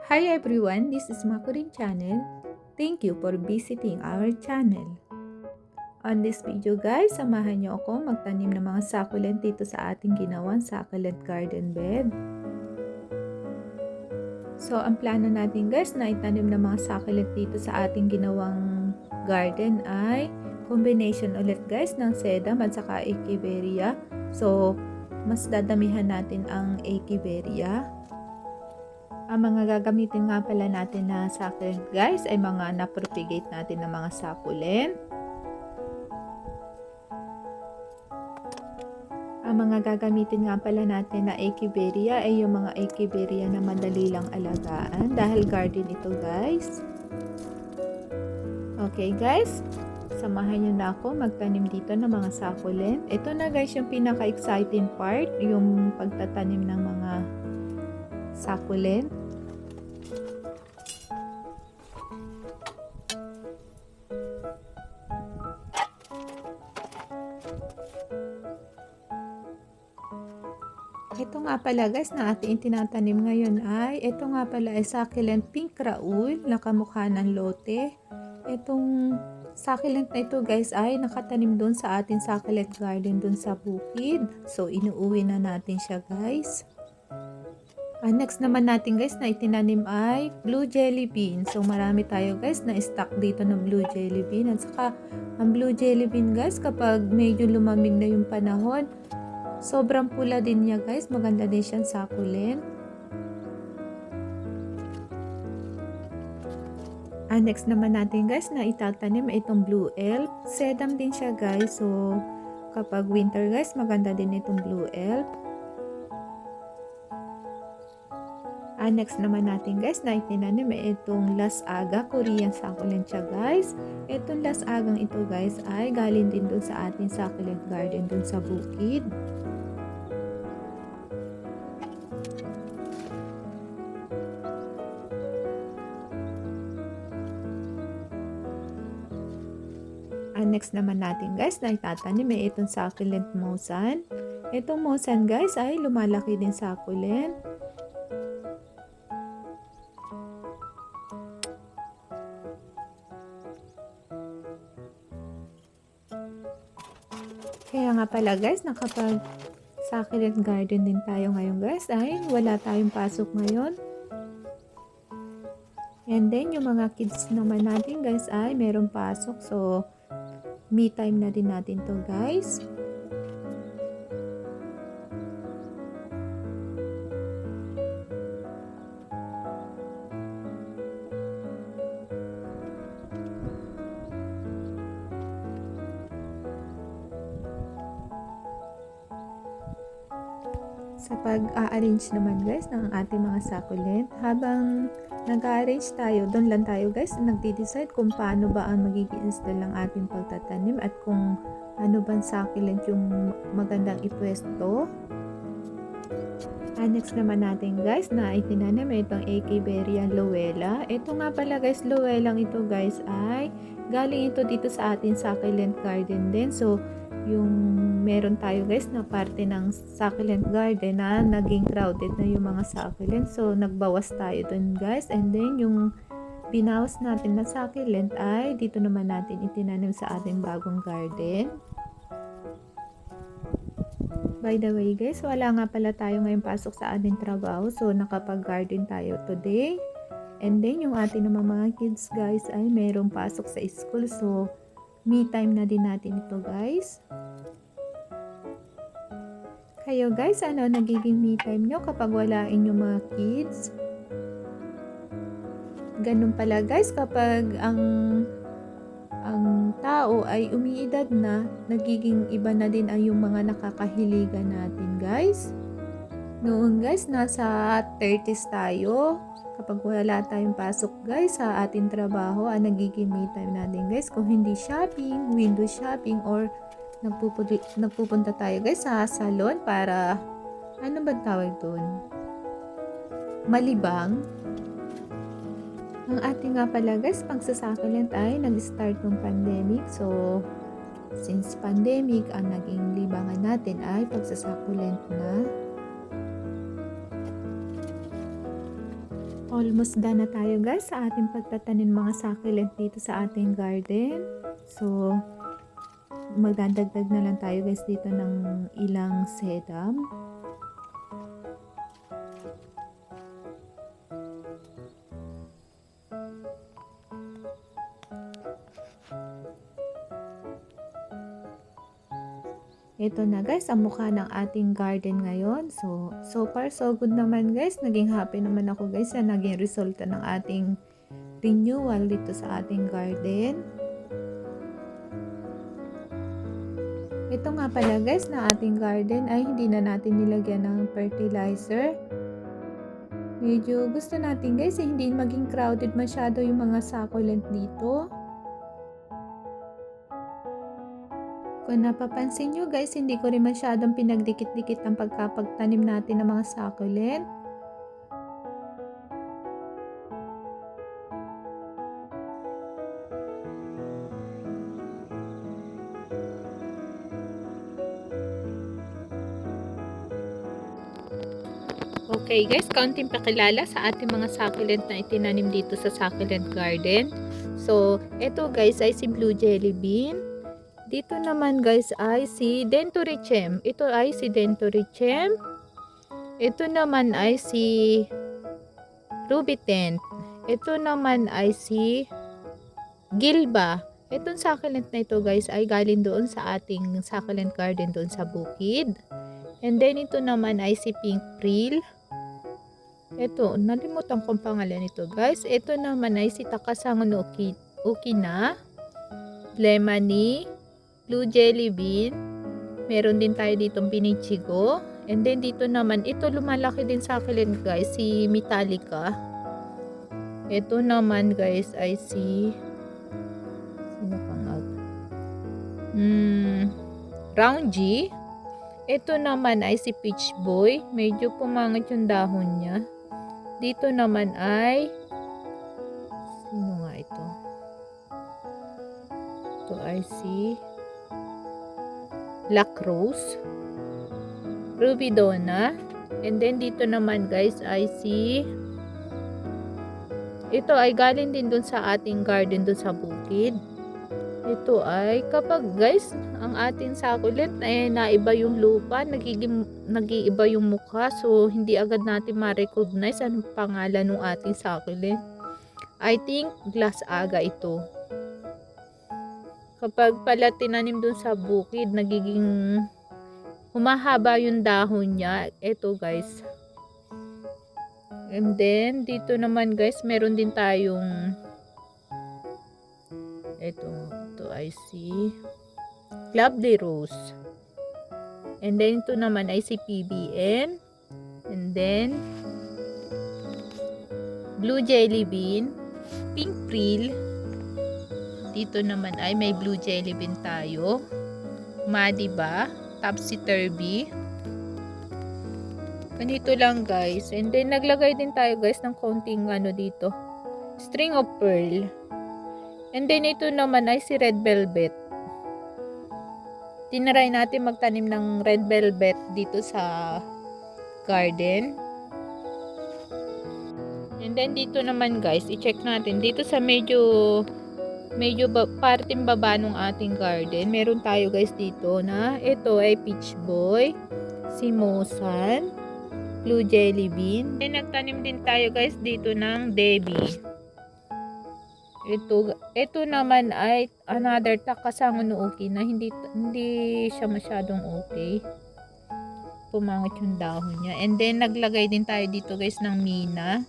Hi everyone, this is Makurin channel. Thank you for visiting our channel. On this video guys, samahan niyo ako magtanim ng mga succulent dito sa ating ginawang succulent garden bed. So ang plano natin guys na itanim ng mga succulent dito sa ating ginawang garden ay combination ulit guys ng sedum at saka echeveria. So mas dadamihan natin ang echeveria. Ang mga gagamitin nga pala natin na succulent guys ay mga na-propagate natin na mga succulent. Ang mga gagamitin nga pala natin na echeveria ay yung mga echeveria na madali lang alagaan dahil garden ito guys. Okay guys, samahan nyo na ako magtanim dito ng mga succulent. Ito na guys yung pinaka-exciting part, yung pagtatanim ng mga succulent. Ito nga pala guys na ating tinatanim ngayon ay ito nga pala ay succulent pink raoul na kamukha ng lote. Itong succulent na ito guys ay nakatanim doon sa ating succulent garden doon sa bukid. So inuuwi na natin siya guys. Next naman natin guys na itinanim ay blue jelly bean. So marami tayo guys na stock dito ng blue jelly bean. At saka ang blue jelly bean guys kapag medyo lumamig na yung panahon, sobrang pula din niya guys. Maganda din siyang succulent. Next naman natin guys na itatanim itong blue elf. Sedum din siya guys. So kapag winter guys maganda din itong blue elf. Next naman natin guys na itinanim itong Las Aga Korean succulent siya guys. Itong Las Agang ito guys ay galing din dun sa ating succulent garden dun sa bukid. Next naman natin guys na itatanim itong succulent mosan. Itong mosan guys ay lumalaki din succulent. Kaya nga pala guys na kapag succulent garden din tayo ngayon guys ay wala tayong pasok ngayon. And then yung mga kids naman natin guys ay meron pasok. So me time na din natin to guys. Sa pag-a-arrange naman guys ng ating mga succulent, habang nag-a-arrange tayo, doon lang tayo guys nagde-decide kung paano ba ang magiging style ng ating pagtatanim at kung ano bang succulent yung magandang ipwesto. Next naman natin guys na itinanim itong echeveria lowella. Ito nga pala guys, lowellang ito guys ay galing ito dito sa ating succulent garden din. So yung meron tayo guys na parte ng succulent garden na naging crowded na yung mga succulent. So nagbawas tayo dun guys. And then yung binawas natin na succulent ay dito naman natin itinanim sa ating bagong garden. By the way guys, wala nga pala tayo ngayon pasok sa ating trabaho. So nakapag-garden tayo today. And then yung ating naman mga kids guys ay merong pasok sa school. So me time na din natin ito guys. Kayo guys, ano nagiging me time nyo kapag wala inyong mga kids? Ganun pala guys kapag ang tao ay umiidad na, nagiging iba na din ang yung mga nakakahiligan natin guys. Noon guys, nasa 30s tayo. Kapag wala tayong pasok guys sa ating trabaho, ang nagiging me time natin guys, kung hindi shopping, window shopping, or nagpupunta tayo guys sa salon para, ano ba tawag doon? Malibang. Ang ating nga pala guys, pagsa-succulent ay nag-start ng pandemic. So, since pandemic, ang naging libangan natin ay pagsa-succulent na. Almost done na tayo guys sa ating pagtatanim mga succulent dito sa ating garden. So, magdadagdag na lang tayo guys dito ng ilang sedum. Ito na guys, ang mukha ng ating garden ngayon. So far so good naman guys. Naging happy naman ako guys sa naging resulta ng ating renewal dito sa ating garden. Ito nga pala guys na ating garden ay hindi na natin nilagyan ng fertilizer. Medyo gusto natin guys hindi maging crowded masyado yung mga succulent dito. Kung napapansin nyo guys, hindi ko rin masyadong pinagdikit-dikit ang pagkapagtanim natin ng mga succulent. Okay guys, kaunting pakilala sa ating mga succulent na itinanim dito sa succulent garden. So, ito guys ay si Blue Jelly Bean. Dito naman guys ay si Denturicem. Ito ay si Denturicem. Ito naman ay si Ruby Tent. Ito naman ay si Gilba. Itong succulent na ito guys ay galing doon sa ating succulent garden doon sa bukid. And then ito naman ay si Pink Frill. Ito, nalimutan kong pangalan nito guys. Ito naman ay si Takasangon Okina. Lemony. Blue Jelly Bean. Meron din tayo ditong Binichigo. And then dito naman, ito lumalaki din sa akin guys, si Metallica. Ito naman guys ay si sino pang Round G. Ito naman ay si Peach Boy. Medyo pumangit yung dahon niya. Dito naman ay sino nga ito? Ito ay si Black Rose, Ruby Donna, and then dito naman guys ay si ito ay galing din dun sa ating garden dun sa bukid. Ito ay kapag guys ang ating succulent ay naiba yung lupa, nag-iiba yung mukha, so hindi agad natin ma-recognize anong pangalan ng ating succulent. I think glass aga ito. Kapag pala tinanim dun sa bukid, nagiging humahaba yung dahon niya. Ito guys. And then, dito naman guys, meron din tayong ito ay si Lovely Rose. And then, ito naman ay si PBN. And then, Blue Jelly Bean, Pink Frill. Dito naman ay may Blue Jelly Bean tayo. Madiba, Topsy Turvy. Ganito lang guys. And then naglagay din tayo guys ng konting dito. String of Pearl. And then ito naman ay si Red Velvet. Tinaray natin magtanim ng Red Velvet dito sa garden. And then dito naman guys, i-check natin dito sa medyo parting baba ng ating garden. Meron tayo guys dito na ito ay Peach Boy, si Mosan, Blue Jelly Bean. Then nagtanim din tayo guys dito ng Debbie. Ito naman ay another Takasangon Okina. Hindi siya masyadong okay. Pumangit yung dahon niya. And then naglagay din tayo dito guys ng Mina.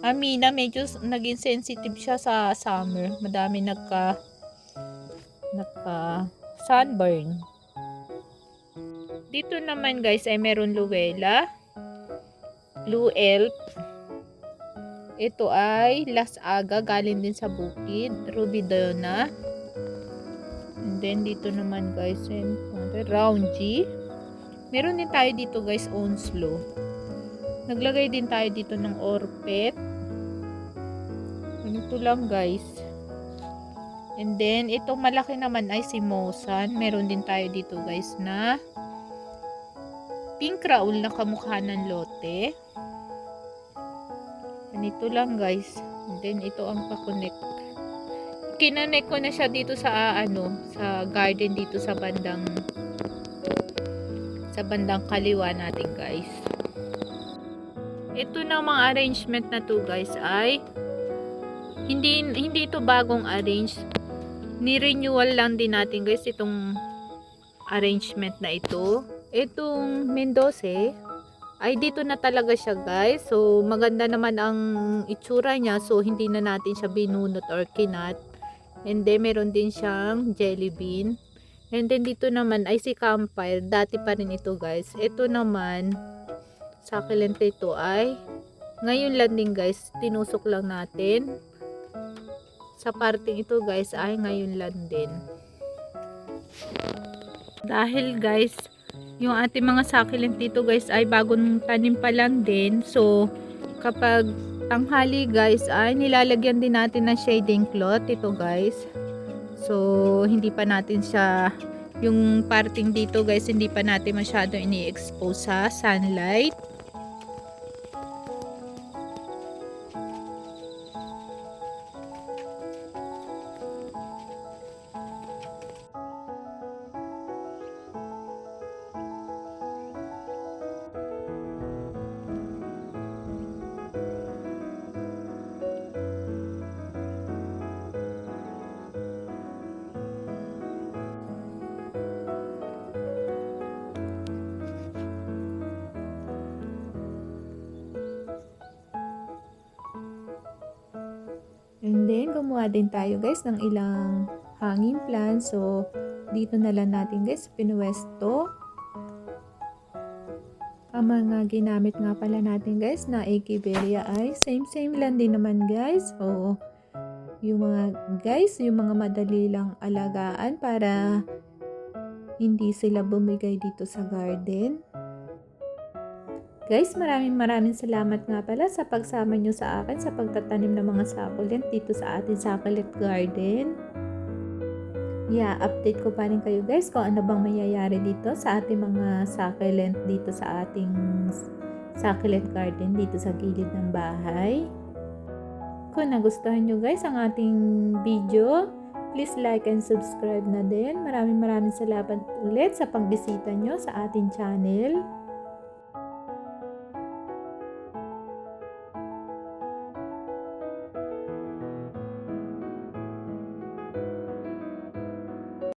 Amina, medyo naging sensitive siya sa summer. Madami nagka sunburn. Dito naman guys ay meron Luella, Blue Elf. Ito ay Las Aga, galing din sa bukid, Ruby Donna. And then dito naman guys ay Round G. Meron din tayo dito guys Onslow. Naglagay din tayo dito ng Orpet. Ganito lang guys. And then, itong malaki naman ay si Mosan. Meron din tayo dito guys na Pink Raoul na kamukha ng lote. Ganito lang guys. And then ito ang pa-connect. Kinonek ko na siya dito sa sa garden dito sa bandang kaliwa natin guys. Ito na mga arrangement na to guys ay hindi ito bagong arrange. Ni-renewal lang din natin guys itong arrangement na ito. Itong Mendoza ay dito na talaga siya guys. So maganda naman ang itsura niya. So hindi na natin siya binunot or kinat. And then meron din siyang jelly bean. And then dito naman ay si Campfire. Dati pa rin ito guys. Ito naman succulent ito ay ngayon lang din guys. Tinusok lang natin. Sa parting ito guys ay ngayon lang din. Dahil guys, yung ating mga succulent dito guys ay bagong tanim pa lang din. So, kapag tanghali guys ay nilalagyan din natin ng shading cloth ito guys. So, hindi pa natin siya, yung parting dito guys, hindi pa natin masyado ini-expose sa sunlight. And then, gumawa din tayo guys ng ilang hanging plants. So, dito na lang natin guys pinuwesto. Ang mga ginamit nga pala natin guys na Echeveria ay same lang din naman guys. So, yung mga madali lang alagaan para hindi sila bumigay dito sa garden. Guys, maraming salamat nga pala sa pagsama nyo sa akin sa pagtatanim ng mga succulent dito sa ating succulent garden. Yeah, update ko pa rin kayo guys kung ano bang mangyayari dito sa ating mga succulent dito sa ating succulent garden dito sa gilid ng bahay. Kung nagustuhan nyo guys ang ating video, please like and subscribe na din. Maraming salamat ulit sa pagbisita nyo sa ating channel.